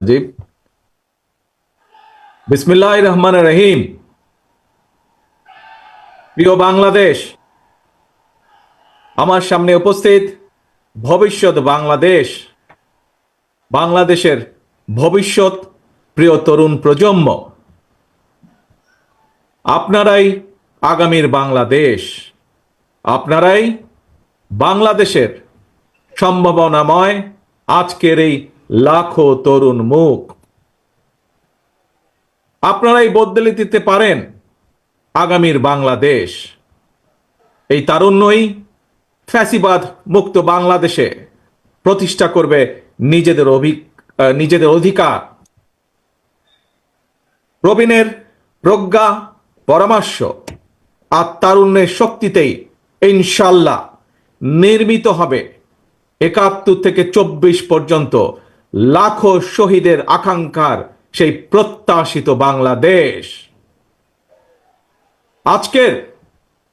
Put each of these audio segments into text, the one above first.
জি। বিসমিল্লাহির রহমানির রহিম। প্রিয় বাংলাদেশ, আমার সামনে উপস্থিত ভবিষ্যৎ বাংলাদেশ, বাংলাদেশের ভবিষ্যৎ প্রিয় তরুণ প্রজন্ম, আপনারাই আগামীর বাংলাদেশ। আপনারাই বাংলাদেশের সম্ভাবনাময় আজকের এই লাখো তরুণ মুখ। আপনারাই বদলে দিতে পারেন আগামীর বাংলাদেশ। এই তারুণ্যই ফ্যাসিবাদ মুক্ত বাংলাদেশে প্রতিষ্ঠা করবে নিজেদের অধিকার। প্রবীণের প্রজ্ঞা, পরামর্শ আর তারুণ্যের শক্তিতেই ইনশাল্লাহ নির্মিত হবে ৭১ থেকে ২৪ পর্যন্ত লাখো শহীদের আকাঙ্ক্ষার সেই প্রত্যাশিত বাংলাদেশ। আজকের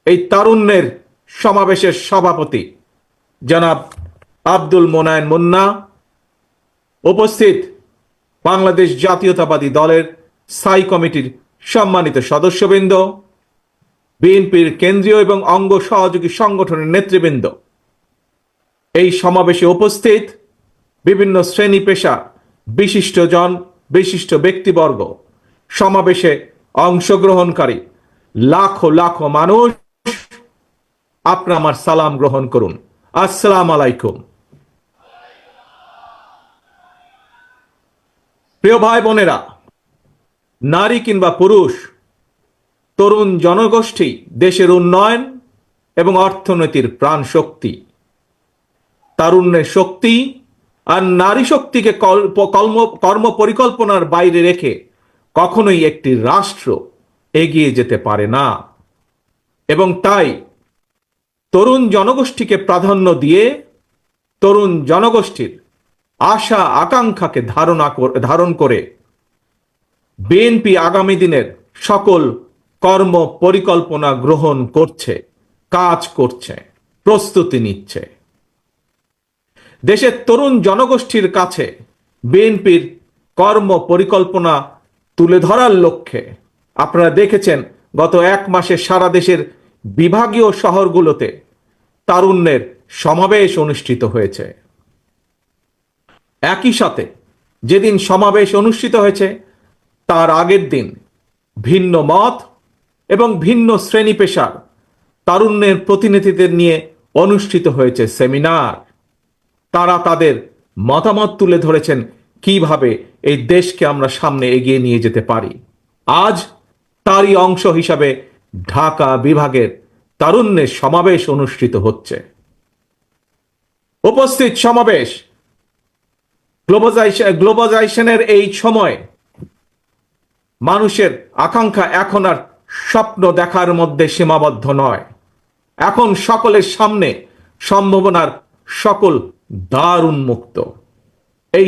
এই তারুণ্যের সমাবেশের সভাপতি জনাব আব্দুল মোনায়েন মুন্না, উপস্থিত বাংলাদেশ জাতীয়তাবাদী দলের স্থায়ী কমিটির সম্মানিত সদস্যবৃন্দ, বিএনপির কেন্দ্রীয় এবং অঙ্গ সহযোগী সংগঠনের নেতৃবৃন্দ, এই সমাবেশে উপস্থিত বিভিন্ন শ্রেণী পেশা বিশিষ্টজন, বিশিষ্ট ব্যক্তিবর্গ, সমাবেশে অংশগ্রহণকারী লাখো লাখো মানুষ, আপনারা আমার সালাম গ্রহণ করুন। আসসালাম আলাইকুম। প্রিয় ভাই বোনেরা, নারী কিংবা পুরুষ, তরুণ জনগোষ্ঠী দেশের উন্নয়ন এবং অর্থনীতির প্রাণ শক্তি। তারুণ্যের শক্তি আর নারী শক্তিকে কর্ম পরিকল্পনার বাইরে রেখে কখনোই একটি রাষ্ট্র এগিয়ে যেতে পারে না। এবং তাই তরুণ জনগোষ্ঠীকে প্রাধান্য দিয়ে তরুণ জনগোষ্ঠীর আশা আকাঙ্ক্ষাকে ধারণ করে বিএনপি আগামী দিনের সকল কর্ম পরিকল্পনা গ্রহণ করছে, কাজ করছে, প্রস্তুতি নিচ্ছে। দেশের তরুণ জনগোষ্ঠীর কাছে বিএনপির কর্ম পরিকল্পনা তুলে ধরার লক্ষ্যে আপনারা দেখেছেন গত এক মাসে সারা দেশের বিভাগীয় শহরগুলোতে তারুণ্যের সমাবেশ অনুষ্ঠিত হয়েছে। একই সাথে যেদিন সমাবেশ অনুষ্ঠিত হয়েছে তার আগের দিন ভিন্ন মত এবং ভিন্ন শ্রেণী পেশার তারুণ্যের প্রতিনিধিদের নিয়ে অনুষ্ঠিত হয়েছে সেমিনার। তারা তাদের মতামত তুলে ধরেছেন কিভাবে এই দেশকে আমরা সামনে এগিয়ে নিয়ে যেতে পারি। আজ তারই অংশ হিসাবে ঢাকা বিভাগের তারুণ্যের সমাবেশ অনুষ্ঠিত হচ্ছে। উপস্থিত সমাবেশ গ্লোবালাইজেশনের এই সময় মানুষের আকাঙ্ক্ষা এখন আর স্বপ্ন দেখার মধ্যে সীমাবদ্ধ নয়। এখন সকলের সামনে সম্ভাবনার সকল দ্বার উন্মুক্ত। এই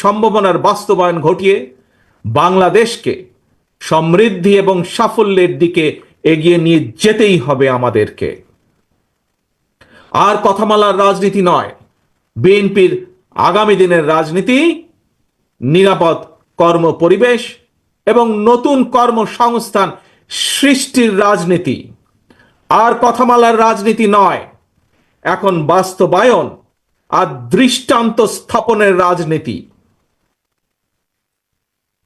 সম্ভাবনার বাস্তবায়ন ঘটিয়ে বাংলাদেশকে সমৃদ্ধি এবং সাফল্যের দিকে এগিয়ে নিয়ে যেতেই হবে আমাদেরকে। আর কথামালার রাজনীতি নয়, বিএনপির আগামী দিনের রাজনীতি নিরাপদ কর্ম পরিবেশ এবং নতুন কর্মসংস্থান সৃষ্টির রাজনীতি। আর কথামালার রাজনীতি নয়, এখন বাস্তবায়ন আর দৃষ্টান্ত স্থাপনের রাজনীতি।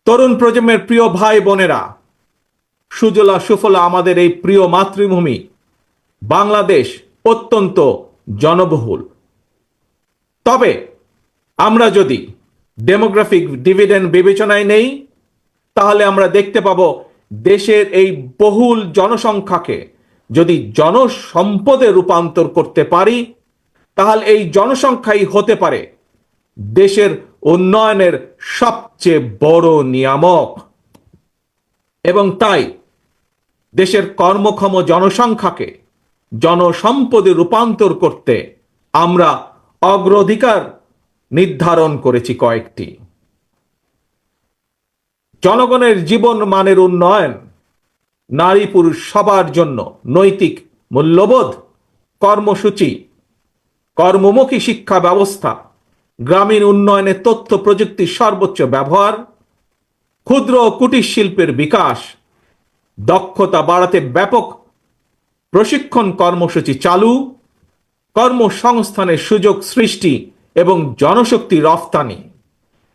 তরুণ প্রজন্মের প্রিয় ভাই বোনেরা, সুজলা সুফলা আমাদের এই প্রিয় মাতৃভূমি বাংলাদেশ অত্যন্ত জনবহুল। তবে আমরা যদি ডেমোগ্রাফিক ডিভিডেন্ড বিবেচনায় নেই, তাহলে আমরা দেখতে পাব দেশের এই বহুল জনসংখ্যাকে যদি জনসম্পদে রূপান্তর করতে পারি, তাহলে এই জনসংখ্যাই হতে পারে দেশের উন্নয়নের সবচেয়ে বড় নিয়ামক। এবং তাই দেশের কর্মক্ষম জনসংখ্যাকে জনসম্পদে রূপান্তর করতে আমরা অগ্রাধিকার নির্ধারণ করেছি কয়েকটি। জনগণের জীবন মানের উন্নয়ন, নারী পুরুষ সবার জন্য নৈতিক মূল্যবোধ কর্মসূচি, কর্মমুখী শিক্ষা ব্যবস্থা, গ্রামীণ উন্নয়নে তথ্য প্রযুক্তির সর্বোচ্চ ব্যবহার, ক্ষুদ্র ও কুটির শিল্পের বিকাশ, দক্ষতা বাড়াতে ব্যাপক প্রশিক্ষণ কর্মসূচি চালু, কর্মসংস্থানের সুযোগ সৃষ্টি এবং জনশক্তি রফতানি,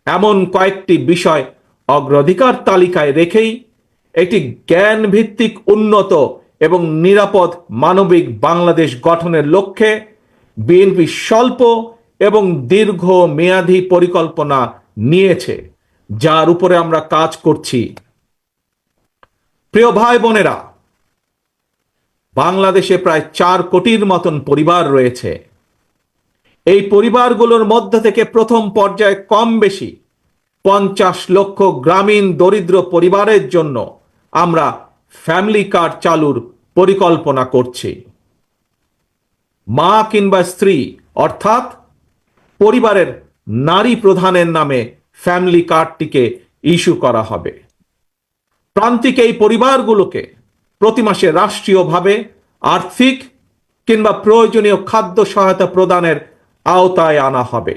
এমন কয়েকটি বিষয় অগ্রাধিকার তালিকায় রেখেই একটি জ্ঞান ভিত্তিক উন্নত এবং নিরাপদ মানবিক বাংলাদেশ গঠনের লক্ষ্যে বিএনপি স্বল্প এবং দীর্ঘ মেয়াদী পরিকল্পনা নিয়েছে, যার উপরে আমরা কাজ করছি। প্রিয় ভাই বোনেরা, বাংলাদেশে প্রায় 4 কোটির মতন পরিবার রয়েছে। এই পরিবারগুলোর মধ্য থেকে প্রথম পর্যায়ে কম বেশি 50 লক্ষ গ্রামীণ দরিদ্র পরিবারের জন্য আমরা ফ্যামিলি কার্ড চালুর পরিকল্পনা করছি। মা কিংবা স্ত্রী অর্থাৎ পরিবারের নারী প্রধানের নামে ফ্যামিলি কার্ডটিকে ইস্যু করা হবে। প্রান্তিক এই পরিবারগুলোকে প্রতি মাসে রাষ্ট্রীয়ভাবে আর্থিক কিংবা প্রয়োজনীয় খাদ্য সহায়তা প্রদানের আওতায় আনা হবে।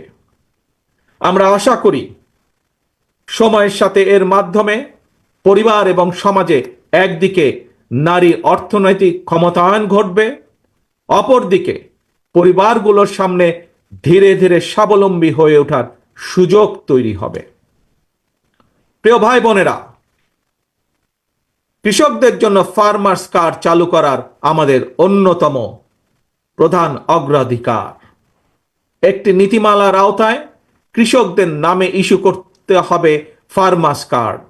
আমরা আশা করি সময়ের সাথে এর মাধ্যমে পরিবার এবং সমাজে একদিকে নারী অর্থনৈতিক ক্ষমতায়ন ঘটবে, অপরদিকে পরিবারগুলোর সামনে ধীরে ধীরে স্বাবলম্বী হয়ে ওঠার সুযোগ তৈরি হবে। প্রিয় ভাই বোনেরা, কৃষকদের জন্য ফার্মার্স কার্ড চালু করার আমাদের অন্যতম প্রধান অগ্রাধিকার। একটি নীতিমালার আওতায় কৃষকদের নামে ইস্যু করতে হবে ফার্মার্স কার্ড।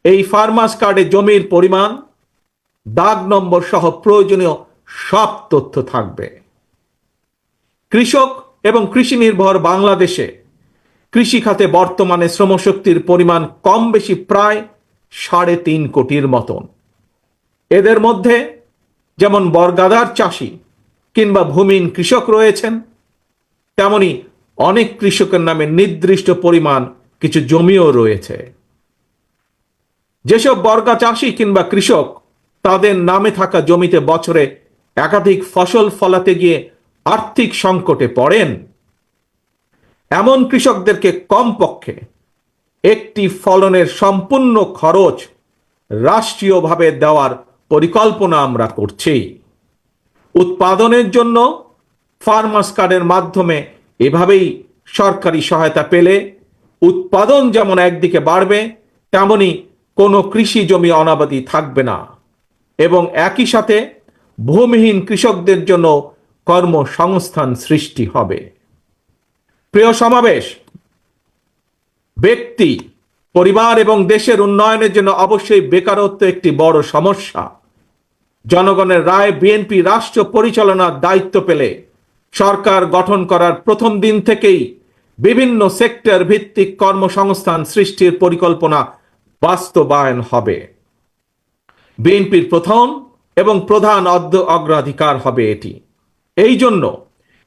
এই ফার্মার্স কার্ডে জমির পরিমাণ, দাগ নম্বর সহ প্রয়োজনীয় সব তথ্য থাকবে। কৃষক এবং কৃষি নির্ভর বাংলাদেশে কৃষি খাতে বর্তমানে শ্রমশক্তির পরিমাণ কম বেশি প্রায় 3.5 কোটির মতন। এদের মধ্যে যেমন বর্গাদার চাষি কিংবা ভূমিহীন কৃষক রয়েছেন, তেমনি অনেক কৃষকের নামে নির্দিষ্ট পরিমাণ কিছু জমিও রয়েছে। যেসব বর্গা চাষি কিংবা কৃষক তাদের নামে থাকা জমিতে বছরে একাধিক ফসল ফলাতে গিয়ে আর্থিক সংকটে পড়েন, এমন কৃষকদেরকে কমপক্ষে একটি ফলনের সম্পূর্ণ খরচ রাষ্ট্রীয়ভাবে দেওয়ার পরিকল্পনা আমরা করছি। উৎপাদনের জন্য ফার্মার্স কার্ডের মাধ্যমে এভাবেই সরকারি সহায়তা পেলে উৎপাদন যেমন একদিকে বাড়বে, তেমনি কোনো কৃষি জমি অনাবাদি থাকবে না এবং একই সাথে ভূমিহীন কৃষকদের জন্য কর্মসংস্থান সৃষ্টি হবে। প্রিয় সমাবেশ, ব্যক্তি, পরিবার এবং দেশের উন্নয়নের জন্য অবশ্যই বেকারত্ব একটি বড় সমস্যা। জনগণের রায় বিএনপি রাষ্ট্র পরিচালনার দায়িত্ব পেলে সরকার গঠন করার প্রথম দিন থেকেই বিভিন্ন সেক্টর ভিত্তিক কর্মসংস্থান সৃষ্টির পরিকল্পনা বাস্তবায়ন হবে। বিএনপির প্রথম এবং প্রধান অগ্রাধিকার হবে এটি। এই জন্য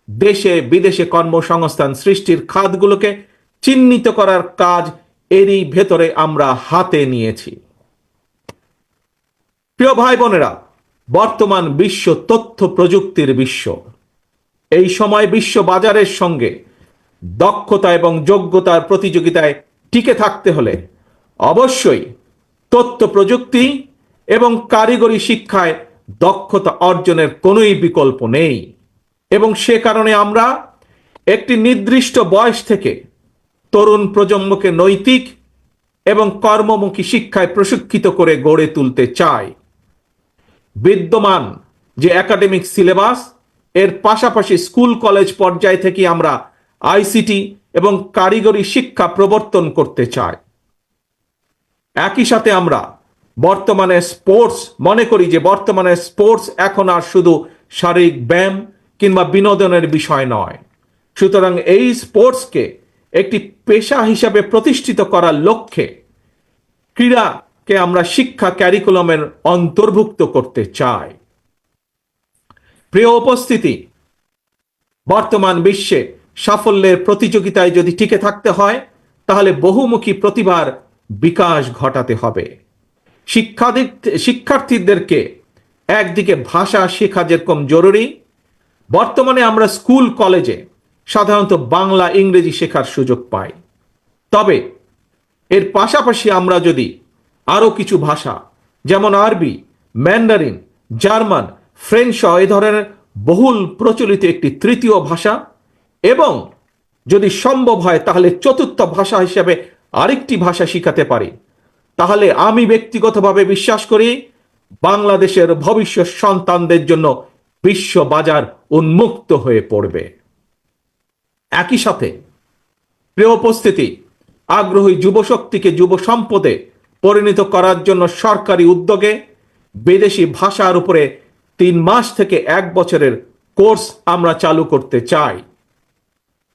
দেশে বিদেশে কর্মসংস্থান সৃষ্টির খাতগুলোকে চিহ্নিত করার কাজ এরই ভেতরে আমরা হাতে নিয়েছি। প্রিয় ভাই বোনেরা, বর্তমান বিশ্ব তথ্য প্রযুক্তির বিশ্ব। এই সময় বিশ্ব বাজারের সঙ্গে দক্ষতা এবং যোগ্যতার প্রতিযোগিতায় টিকে থাকতে হলে অবশ্যই তথ্য প্রযুক্তি এবং কারিগরি শিক্ষায় দক্ষতা অর্জনের কোনোই বিকল্প নেই এবং সে কারণে আমরা একটি নির্দিষ্ট বয়স থেকে তরুণ প্রজন্মকে নৈতিক এবং কর্মমুখী শিক্ষায় প্রশিক্ষিত করে গড়ে তুলতে চাই। বিদ্যমান যে একাডেমিক সিলেবাস, এর পাশাপাশি স্কুল কলেজ পর্যায় থেকে আমরা আইসিটি এবং কারিগরি শিক্ষা প্রবর্তন করতে চাই। একই সাথে আমরা বর্তমানে মনে করি যে বর্তমানে স্পোর্টস এখন আর শুধু শারীরিক ব্যায়াম কিংবা বিনোদনের বিষয় নয়। সুতরাং এই স্পোর্টসকে একটি পেশা হিসাবে প্রতিষ্ঠিত করার লক্ষ্যে ক্রীড়াকে আমরা শিক্ষা ক্যারিকুলামের অন্তর্ভুক্ত করতে চাই। প্রিয় উপস্থিতি, বর্তমান বিশ্বে সাফল্যের প্রতিযোগিতায় যদি টিকে থাকতে হয় তাহলে বহুমুখী প্রতিভার বিকাশ ঘটাতে হবে। শিক্ষার্থীদেরকে একদিকে ভাষা শেখা যেরকম জরুরি, বর্তমানে আমরা স্কুল কলেজে সাধারণত বাংলা ইংরেজি শেখার সুযোগ পায়। তবে এর পাশাপাশি আমরা যদি আরও কিছু ভাষা যেমন আরবি, ম্যান্ডারিন, জার্মান, ফ্রেঞ্চ সহ এ ধরনের বহুল প্রচলিত একটি তৃতীয় ভাষা এবং যদি সম্ভব হয় তাহলে চতুর্থ ভাষা হিসেবে আরেকটি ভাষা শিখাতে পারি, তাহলে আমি ব্যক্তিগতভাবে বিশ্বাস করি বাংলাদেশের ভবিষ্যৎ সন্তানদের জন্য বিশ্ব বাজার উন্মুক্ত হয়ে পড়বে। একই সাথে প্রিয় উপস্থিতি, আগ্রহী যুবশক্তিকে যুব সম্পদে পরিণত করার জন্য সরকারি উদ্যোগে বিদেশি ভাষার উপরে 3 মাস থেকে 1 বছরের কোর্স আমরা চালু করতে চাই।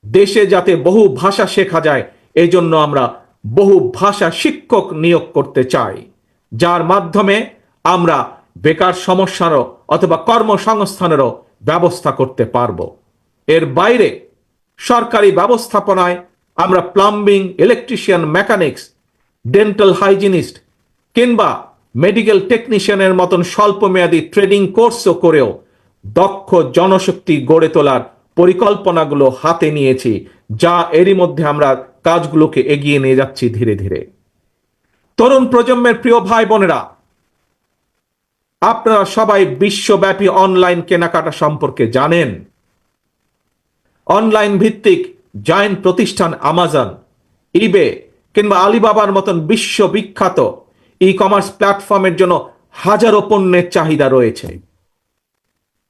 দেশে যাতে বহু ভাষা শেখা যায় এজন্য আমরা বহু ভাষা শিক্ষক নিয়োগ করতে চাই, যার মাধ্যমে আমরা বেকার সমস্যারও অথবা কর্মসংস্থানেরও ব্যবস্থা করতে পারব। এর বাইরে সরকারি ব্যবস্থাপনায় আমরা plumbing, electrician, mechanics, dental hygienist কিংবা মেডিকেল টেকনিশিয়ানের মতন স্বল্পমেয়াদী ট্রেনিং কোর্সও করেও দক্ষ জনশক্তি গড়ে তোলার পরিকল্পনাগুলো হাতে নিয়েছি, যা এরই মধ্যে আমরা কাজগুলোকে এগিয়ে নিয়ে যাচ্ছি ধীরে ধীরে। তরুণ প্রজন্মের প্রিয় ভাই বোনেরা, আপনারা সবাই বিশ্বব্যাপী অনলাইন কেনাকাটা সম্পর্কে জানেন। অনলাইন ভিত্তিক জায়ান্ট প্রতিষ্ঠান আমাজন, ইবে কিংবা আলিবাবার মতন বিশ্ববিখ্যাত ই কমার্স প্ল্যাটফর্মের জন্য হাজারো পণ্যের চাহিদা রয়েছে।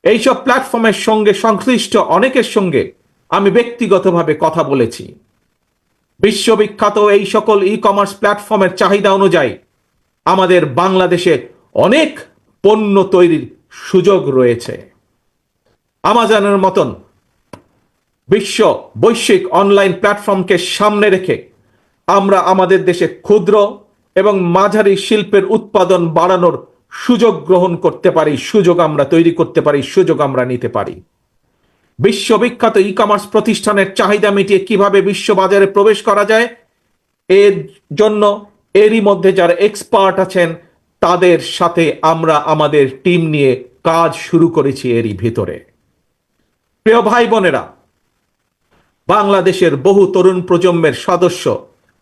এইসব প্ল্যাটফর্মের সঙ্গে সংশ্লিষ্ট অনেকের সঙ্গে আমি ব্যক্তিগতভাবে কথা বলেছি। বিশ্ববিখ্যাত এই সকল ই কমার্স প্ল্যাটফর্মের চাহিদা অনুযায়ী আমাদের বাংলাদেশে অনেক পণ্য তৈরির সুযোগ রয়েছে। আমাজনের মতন বৈশ্বিক অনলাইন প্ল্যাটফর্মকে সামনে রেখে আমরা আমাদের দেশে ক্ষুদ্র এবং মাঝারি শিল্পের উৎপাদন বাড়ানোর সুযোগ গ্রহণ করতে পারি, সুযোগ আমরা তৈরি করতে পারি, সুযোগ আমরা নিতে পারি। বিশ্ববিখ্যাত ই কমার্স প্রতিষ্ঠানের চাহিদা মিটিয়ে কিভাবে বিশ্ববাজারে প্রবেশ করা যায় এর জন্য এরই মধ্যে যারা এক্সপার্ট আছেন তাদের সাথে আমরা আমাদের টিম নিয়ে কাজ শুরু করেছি এরই ভিতরে। প্রিয় ভাই বোনেরা, বাংলাদেশের বহু তরুণ প্রজন্মের সদস্য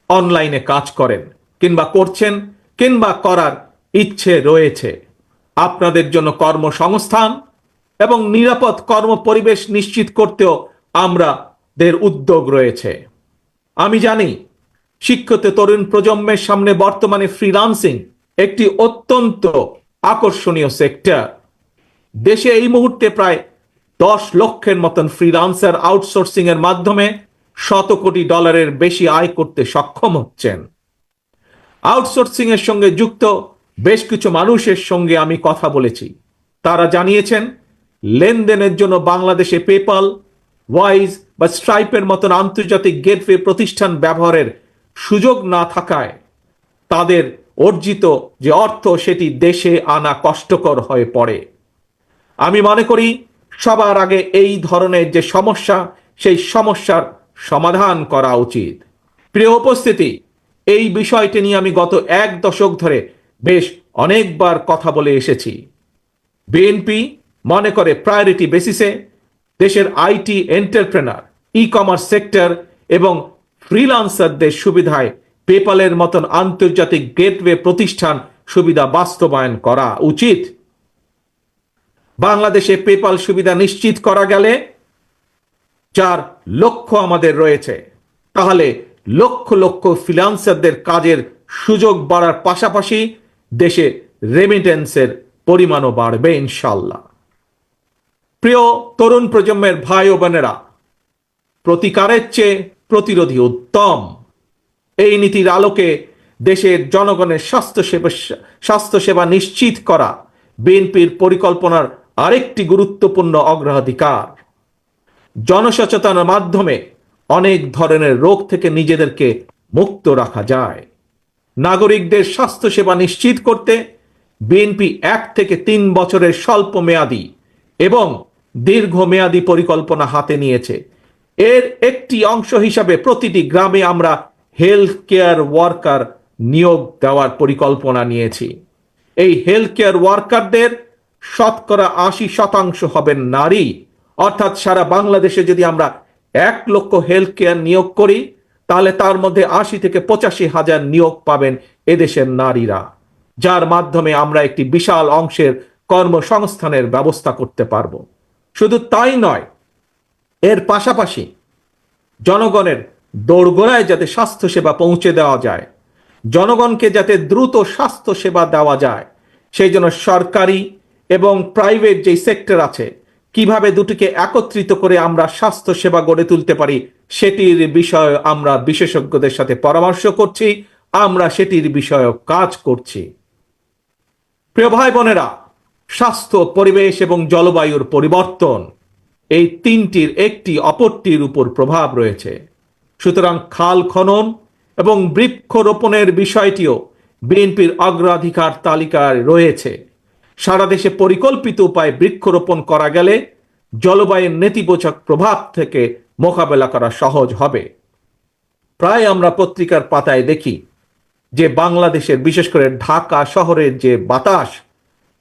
অনলাইনে কাজ করেন কিংবা করছেন কিংবা করার ইচ্ছে রয়েছে। আপনাদের জন্য কর্মসংস্থান এবং নিরাপদ কর্ম পরিবেশ নিশ্চিত করতেও আমাদের উদ্যোগ রয়েছে। আমি জানি শিক্ষিত তরুণ প্রজন্মের সামনে বর্তমানে ফ্রিল্যান্সিং একটি অত্যন্ত আকর্ষণীয় সেক্টর। দেশে এই মুহূর্তে প্রায় 10 লক্ষের মতন ফ্রিল্যান্সার আউটসোর্সিং এর মাধ্যমে $100 কোটি বেশি আয় করতে সক্ষম হচ্ছেন। আউটসোর্সিং এর সঙ্গে যুক্ত বেশ কিছু মানুষের সঙ্গে আমি কথা বলেছি। তারা জানিয়েছেন লেনদেনের জন্য বাংলাদেশে পেপাল, ওয়াইজ বা স্ট্রাইপের মতন আন্তর্জাতিক গেটওয়ে প্রতিষ্ঠান ব্যবহারের সুযোগ না থাকায় তাদের অর্জিত যে অর্থ সেটি দেশে আনা কষ্টকর হয়ে পড়ে। আমি মনে করি সবার আগে এই ধরনের যে সমস্যা সেই সমস্যার সমাধান করা উচিত। প্রিয় উপস্থিতি, এই বিষয়টি নিয়ে আমি গত 1 দশক ধরে বেশ অনেকবার কথা বলে এসেছি। বিএনপি মনে করে প্রায়োরিটি বেসিসে দেশের IT entrepreneur, e commerce sector এবং ফ্রিল্যান্সারদের সুবিধায় পেপালের মতন আন্তর্জাতিক গেটওয়ে প্রতিষ্ঠান সুবিধা বাস্তবায়ন করা উচিত। বাংলাদেশে পেপাল সুবিধা নিশ্চিত করা গেলে, যার লক্ষ্য আমাদের রয়েছে, তাহলে লক্ষ লক্ষ ফ্রিল্যান্সারদের কাজের সুযোগ বাড়ার পাশাপাশি দেশে রেমিটেন্সের পরিমাণও বাড়বে ইনশাল্লাহ। প্রিয় তরুণ প্রজন্মের ভাই ও বোনেরা, প্রতিকারের চেয়ে প্রতিরোধী উত্তম। এই নীতির আলোকে দেশের জনগণের স্বাস্থ্যসেবা নিশ্চিত করা বিএনপির পরিকল্পনার আরেকটি গুরুত্বপূর্ণ অগ্রাধিকার। জনসচেতনার মাধ্যমে অনেক ধরনের রোগ থেকে নিজেদেরকে মুক্ত রাখা যায়। নাগরিকদের স্বাস্থ্যসেবা নিশ্চিত করতে বিএনপি 1 থেকে 3 বছরের স্বল্প মেয়াদী এবং দীর্ঘমেয়াদী পরিকল্পনা হাতে নিয়েছে। এর একটি অংশ হিসাবে প্রতিটি গ্রামে আমরা হেলথ কেয়ার ওয়ার্কার নিয়োগ দেওয়ার পরিকল্পনা নিয়েছি। এই হেলথ কেয়ার ওয়ার্কারদের 80% হবেন নারী। অর্থাৎ সারা বাংলাদেশে যদি আমরা 1 লক্ষ হেলথ কেয়ার নিয়োগ করি, তাহলে তার মধ্যে 80 থেকে 85 হাজার নিয়োগ পাবেন এদেশের নারীরা, যার মাধ্যমে আমরা একটি বিশাল অংশের কর্মসংস্থানের ব্যবস্থা করতে পারব। শুধু তাই নয়, এর পাশাপাশি জনগণের দোরগোড়ায় যাতে স্বাস্থ্যসেবা পৌঁছে দেওয়া যায়, জনগণকে যাতে দ্রুত স্বাস্থ্যসেবা দেওয়া যায়, সেই জন্য সরকারি এবং প্রাইভেট যেই সেক্টর আছে, কিভাবে দুটিকে একত্রিত করে আমরা স্বাস্থ্যসেবা গড়ে তুলতে পারি, সেটির বিষয়ে আমরা বিশেষজ্ঞদের সাথে পরামর্শ করছি, আমরা সেটির বিষয়ে কাজ করছি। প্রিয় ভাই বোনেরা, স্বাস্থ্য, পরিবেশ এবং জলবায়ুর পরিবর্তন, এই তিনটির একটি অপরটির উপর প্রভাব রয়েছে। সুতরাং খাল খনন এবং বৃক্ষরোপণের বিষয়টিও বিএনপির অগ্রাধিকার তালিকায় রয়েছে। সারা দেশে পরিকল্পিত উপায়ে বৃক্ষরোপণ করা গেলে জলবায়ুর নেতিবাচক প্রভাব থেকে মোকাবেলা করা সহজ হবে। প্রায় আমরা পত্রিকার পাতায় দেখি যে বাংলাদেশের, বিশেষ করে ঢাকা শহরের যে বাতাস,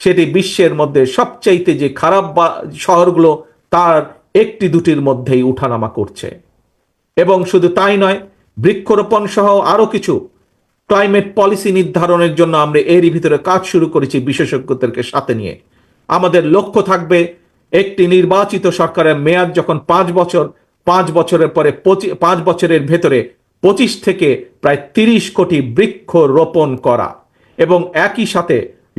সেটি বিশ্বের মধ্যে সবচাইতে যে খারাপ শহরগুলো তার একটি দুটির মধ্যেই উঠানামা করছে। এবং শুধু তাই নয়, বৃক্ষরোপণ সহ আরো কিছু ক্লাইমেট পলিসি নির্ধারণের জন্য আমরা এরই ভিতরে কাজ শুরু করেছি বিশেষজ্ঞদেরকে সাথে নিয়ে। আমাদের লক্ষ্য থাকবে একটি নির্বাচিত সরকারের মেয়াদ যখন 5 বছর, 5 বছরের পরে 5 বছরের ভেতরে 25 থেকে প্রায় 30 কোটি বৃক্ষ রোপণ করা, এবং একই সাথে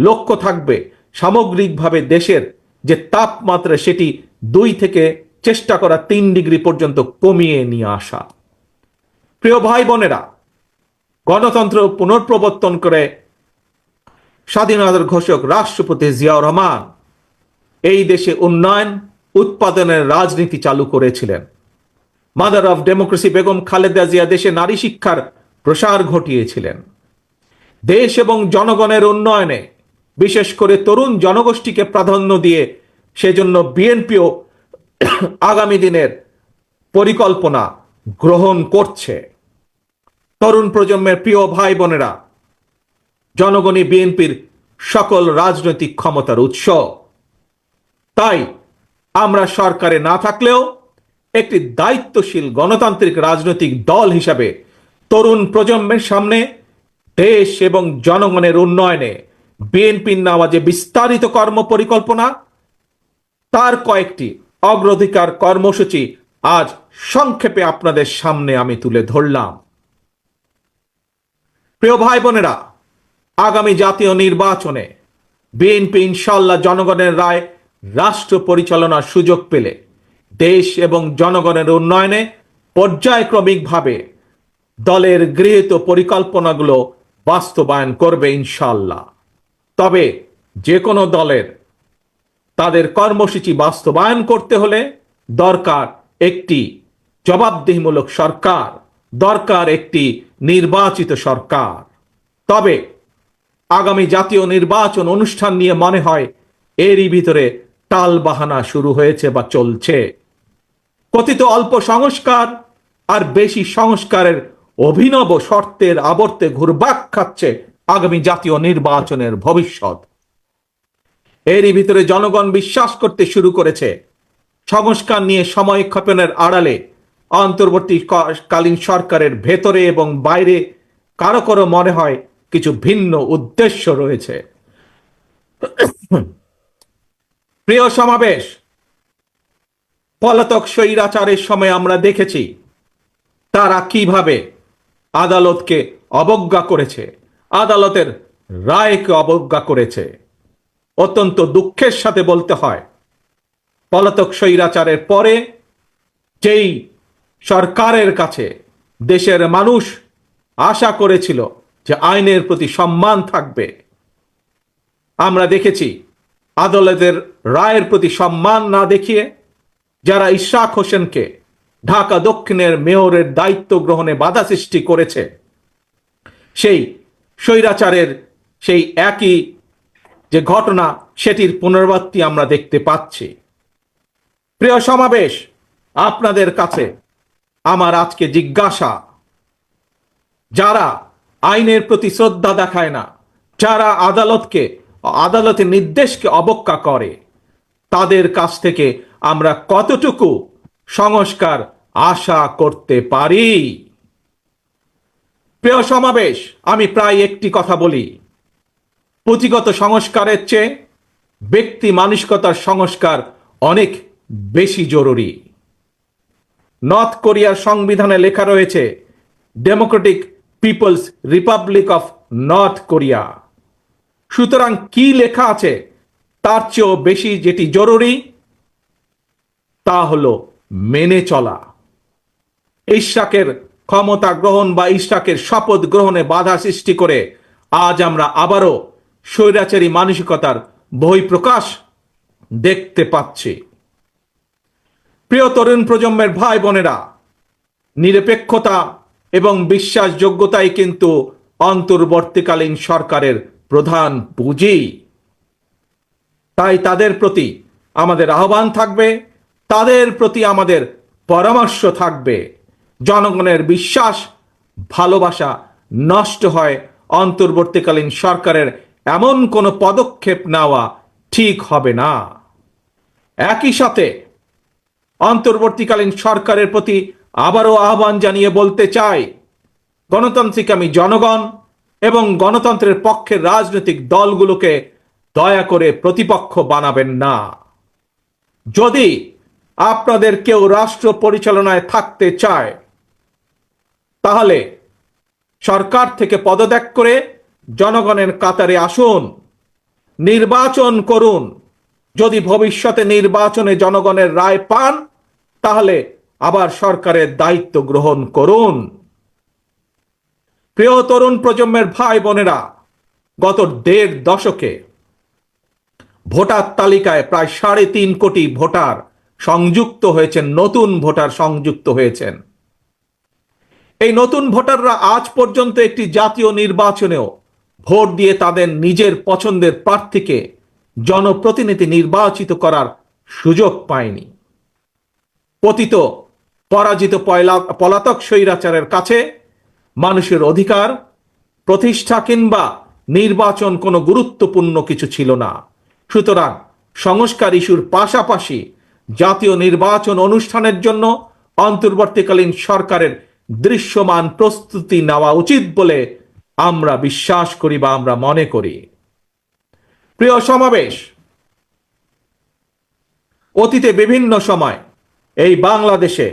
লক্ষ্য থাকবে সামগ্রিকভাবে দেশের যে তাপমাত্রা সেটি 2 থেকে চেষ্টা করা 3 ডিগ্রি পর্যন্ত কমিয়ে নিয়ে আসা। প্রিয় ভাই বোনেরা, গণতন্ত্র পুনঃপ্রবর্তন করে স্বাধীনতার ঘোষক রাষ্ট্রপতি জিয়াউর রহমান এই দেশে উন্নয়ন উৎপাদনের রাজনীতি চালু করেছিলেন। Mother of democracy Begum Khaleda Zia দেশে নারী শিক্ষার প্রসার ঘটিয়েছিলেন। দেশ এবং জনগণের উন্নয়নে বিশেষ করে তরুণ জনগোষ্ঠীকে প্রাধান্য দিয়ে সেজন্য বিএনপিও আগামী দিনের পরিকল্পনা গ্রহণ করছে। তরুণ প্রজন্মের প্রিয় ভাই বোনেরা, জনগণই বিএনপির সকল রাজনৈতিক ক্ষমতার উৎস। তাই আমরা সরকারে না থাকলেও একটি দায়িত্বশীল গণতান্ত্রিক রাজনৈতিক দল হিসাবে তরুণ প্রজন্মের সামনে দেশ এবং জনগণের উন্নয়নে বিএনপির নেওয়া যে বিস্তারিত কর্ম পরিকল্পনা, তার কয়েকটি অগ্রাধিকার কর্মসূচি আজ সংক্ষেপে আপনাদের সামনে আমি তুলে ধরলাম। প্রিয় ভাই বোনেরা, আগামী জাতীয় নির্বাচনে বিএনপি ইনশাল্লাহ জনগণের রায় রাষ্ট্র পরিচালনার সুযোগ পেলে দেশ এবং জনগণের উন্নয়নে পর্যায়ক্রমিকভাবে দলের গৃহীত পরিকল্পনাগুলো বাস্তবায়ন করবে ইনশাল্লাহ। তবে যে কোনো দলের তাদের কর্মসূচি বাস্তবায়ন করতে হলে দরকার একটি জবাবদিহিমূলক সরকার, দরকার একটি নির্বাচিত সরকার। তবে আগামী জাতীয় নির্বাচন অনুষ্ঠান নিয়ে মনে হয় এরই ভিতরে টালবাহানা শুরু হয়েছে বা চলছে। কথিত অল্প সংস্কার আর বেশি সংস্কারের অভিনব শর্তের আবর্তে ঘুরপাক খাচ্ছে আগামী জাতীয় নির্বাচনের ভবিষ্যৎ। এরই ভিতরে জনগণ বিশ্বাস করতে শুরু করেছে সংস্কার নিয়ে সময় ক্ষেপণের আড়ালে অন্তর্বর্তীকালীন সরকারের ভেতরে এবং বাইরে কারো কারো মনে হয় কিছু ভিন্ন উদ্দেশ্য রয়েছে। প্রিয় সমাবেশ, পলাতক স্বৈরাচারের সময় আমরা দেখেছি তারা কিভাবে আদালতকে অবজ্ঞা করেছে, আদালতের রায়কে অবজ্ঞা করেছে। অত্যন্ত দুঃখের সাথে বলতে হয়, পলাতক স্বৈরাচারের পরে যেই সরকারের কাছে দেশের মানুষ আশা করেছিল যে আইনের প্রতি সম্মান থাকবে, আমরা দেখেছি আদালতের রায়ের প্রতি সম্মান না দেখিয়ে যারা ইশরাক হোসেনকে ঢাকা দক্ষিণের মেয়রের দায়িত্ব গ্রহণে বাধা সৃষ্টি করেছে, সেই স্বৈরাচারের সেই একই যে ঘটনা সেটির পুনরাবৃত্তি আমরা দেখতে পাচ্ছি। প্রিয় সমাবেশ, আপনাদের কাছে আমার আজকে জিজ্ঞাসা, যারা আইনের প্রতি শ্রদ্ধা দেখায় না, যারা আদালতের নির্দেশকে অবজ্ঞা করে, তাদের কাছ থেকে আমরা কতটুকু সংস্কার আশা করতে পারি। প্রিয় সমাবেশ, আমি প্রায় একটি কথা বলি, পুঁথিগত সংস্কারের চেয়ে ব্যক্তি মানসিকতার সংস্কার অনেক বেশি জরুরি। নর্থ কোরিয়ার সংবিধানে লেখা রয়েছে Democratic People's Republic of North Korea. সুতরাং কি লেখা আছে তার চেয়েও বেশি যেটি জরুরি তা হলো মেনে চলা। ইশরাকের ক্ষমতা গ্রহণ বা ইশরাকের শপথ গ্রহণে বাধা সৃষ্টি করে আজ আমরা আবারও স্বৈরাচারী মানসিকতার বহিঃপ্রকাশ দেখতে পাচ্ছি। প্রিয় তরুণ প্রজন্মের ভাই বোনেরা, নিরপেক্ষতা এবং বিশ্বাসযোগ্যতাই কিন্তু অন্তর্বর্তীকালীন সরকারের প্রধান পুঁজি। তাই তাদের প্রতি আমাদের আহ্বান থাকবে, তাদের প্রতি আমাদের পরামর্শ থাকবে। জনগণের বিশ্বাস ভালোবাসা নষ্ট হয় অন্তর্বর্তীকালীন সরকারের এমন কোনো পদক্ষেপ নেওয়া ঠিক হবে না। একই সাথে অন্তর্বর্তীকালীন সরকারের প্রতি আবারও আহ্বান জানিয়ে বলতে চাই, গণতান্ত্রিক আমি জনগণ এবং গণতন্ত্রের পক্ষের রাজনৈতিক দলগুলোকে দয়া করে প্রতিপক্ষ বানাবেন না। যদি আপনাদের কেউ রাষ্ট্র পরিচালনায় থাকতে চায় তাহলে সরকার থেকে পদত্যাগ করে জনগণের কাতারে আসুন, নির্বাচন করুন। যদি ভবিষ্যতে নির্বাচনে জনগণের রায় পান তাহলে আবার সরকারের দায়িত্ব গ্রহণ করুন। প্রিয় তরুণ প্রজন্মের ভাই বোনেরা, গত ১.৫ দশকে ভোটার তালিকায় প্রায় ৩.৫ কোটি ভোটার সংযুক্ত হয়েছেন, নতুন ভোটার সংযুক্ত হয়েছেন। এই নতুন ভোটাররা আজ পর্যন্ত একটি জাতীয় নির্বাচনেও ভোট দিয়ে তাদের নিজের পছন্দের প্রার্থীকে জনপ্রতিনিধি নির্বাচিত করার সুযোগ পায়নি। পতিত পরাজিত পলাতক স্বৈরাচারের কাছে মানুষের অধিকার প্রতিষ্ঠা কিংবা নির্বাচন কোনো গুরুত্বপূর্ণ কিছু ছিল না। সুতরাং সংস্কার ইস্যুর পাশাপাশি জাতীয় নির্বাচন অনুষ্ঠানের জন্য অন্তর্বর্তীকালীন সরকারের দৃশ্যমান প্রস্তুতি নেওয়া উচিত বলে আমরা বিশ্বাস করি বা আমরা মনে করি। প্রিয় সমাবেশ, অতীতে বিভিন্ন সময় এই বাংলাদেশে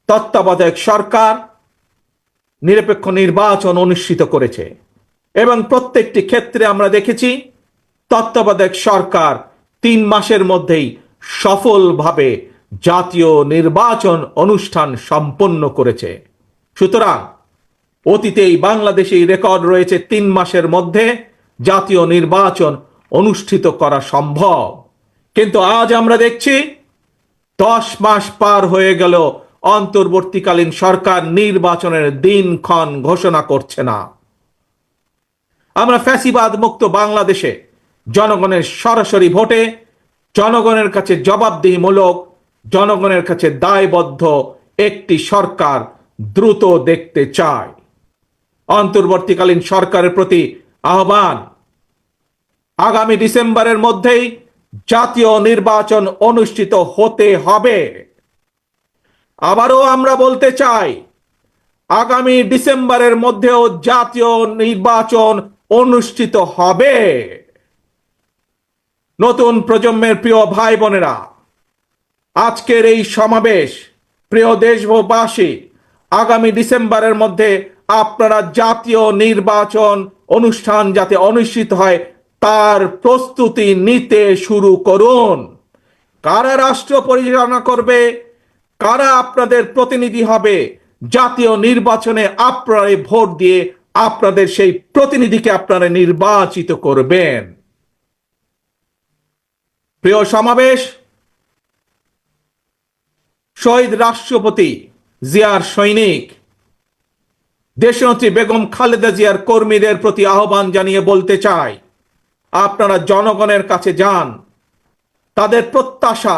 তত্ত্বাবধায়ক সরকার নিরপেক্ষ নির্বাচন অনুষ্ঠিত করেছে এবং প্রত্যেকটি ক্ষেত্রে আমরা দেখেছি তত্ত্বাবধায়ক সরকার ৩ মাসের মধ্যেই সফলভাবে জাতীয় নির্বাচন অনুষ্ঠান সম্পন্ন করেছে। সুতরাং অতীতেই বাংলাদেশেই রেকর্ড রয়েছে ৩ মাসের মধ্যে জাতীয় নির্বাচন অনুষ্ঠিত করা সম্ভব। কিন্তু আজ আমরা দেখছি ১০ মাস পার হয়ে গেল, অন্তর্বর্তীকালীন সরকার নির্বাচনের দিনক্ষণ ঘোষণা করছে না। আমরা ফ্যাসিবাদ মুক্ত বাংলাদেশে জনগণের সরাসরি ভোটে জনগণের কাছে জবাবদিহিমূলক, জনগণের কাছে দায়বদ্ধ একটি সরকার দ্রুত দেখতে চায়। অন্তর্বর্তীকালীন সরকারের প্রতি আহ্বান, আগামী ডিসেম্বরের মধ্যেই জাতীয় নির্বাচন অনুষ্ঠিত হতে হবে। আবারও আমরা বলতে চাই, আগামী ডিসেম্বরের মধ্যেও জাতীয় নির্বাচন অনুষ্ঠিত হবে। নতুন প্রজন্মের প্রিয় ভাই বোনেরা, আজকের এই সমাবেশ, প্রিয় দেশবাসী, আগামী ডিসেম্বরের মধ্যে আপনারা জাতীয় নির্বাচন অনুষ্ঠান যাতে অনুষ্ঠিত হয় তার প্রস্তুতি নিতে শুরু করুন। কারা রাষ্ট্র পরিচালনা করবে, কারা আপনাদের প্রতিনিধি হবে, জাতীয় নির্বাচনে আপনারা ভোট দিয়ে আপনাদের সেই প্রতিনিধিকে আপনারা নির্বাচিত করবেন। প্রিয় সমাবেশ, শহীদ রাষ্ট্রপতি জিয়ার সৈনিক দেশনেত্রী বেগম খালেদা জিয়ার কর্মীদের প্রতি আহ্বান জানিয়ে বলতে চাই, আপনারা জনগণের কাছে যান, তাদের প্রত্যাশা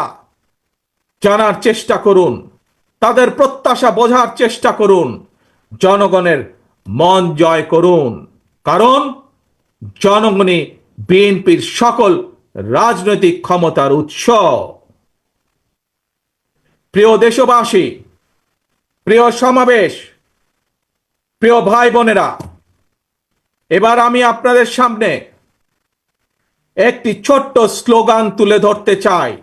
জানার চেষ্টা করুন, তাদের প্রত্যাশা বোঝার চেষ্টা করুন, জনগণের মন জয় করুন। কারণ জনগণই বিএনপির সকল রাজনৈতিক ক্ষমতার উৎস। প্রিয় দেশবাসী, প্রিয় সমাবেশ, প্রিয় ভাই বোনেরা, এবার আমি আপনাদের সামনে একটি ছোট্ট স্লোগান তুলে ধরতে চাই।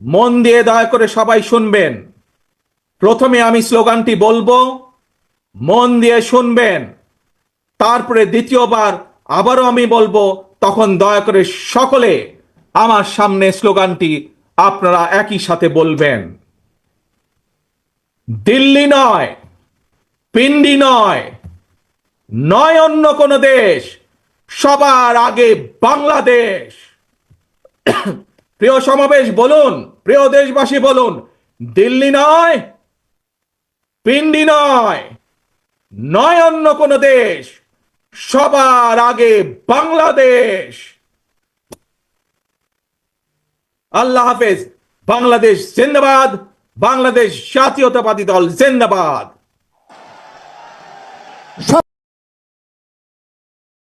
মন দিয়ে দয়া করে সবাই শুনবেন। প্রথমে আমি স্লোগানটি বলবো, মন দিয়ে শুনবেন। তারপরে দ্বিতীয়বার আবারও আমি বলবো, তখন দয়া করে সকলে আমার সামনে স্লোগানটি আপনারা একই সাথে বলবেন। দিল্লি নয়, পিন্ডি নয়, নয় অন্য কোন দেশ, সবার আগে বাংলাদেশ। প্রিয় সমাবেশ বলুন, প্রিয় দেশবাসী বলুন, দিল্লি নয়, পিন্ডি নয়, নয় অন্য কোন দেশ, সবার আগে বাংলাদেশ। আল্লাহ হাফেজ। বাংলাদেশ জিন্দাবাদ। বাংলাদেশ জাতীয়তাবাদী দল জিন্দাবাদ।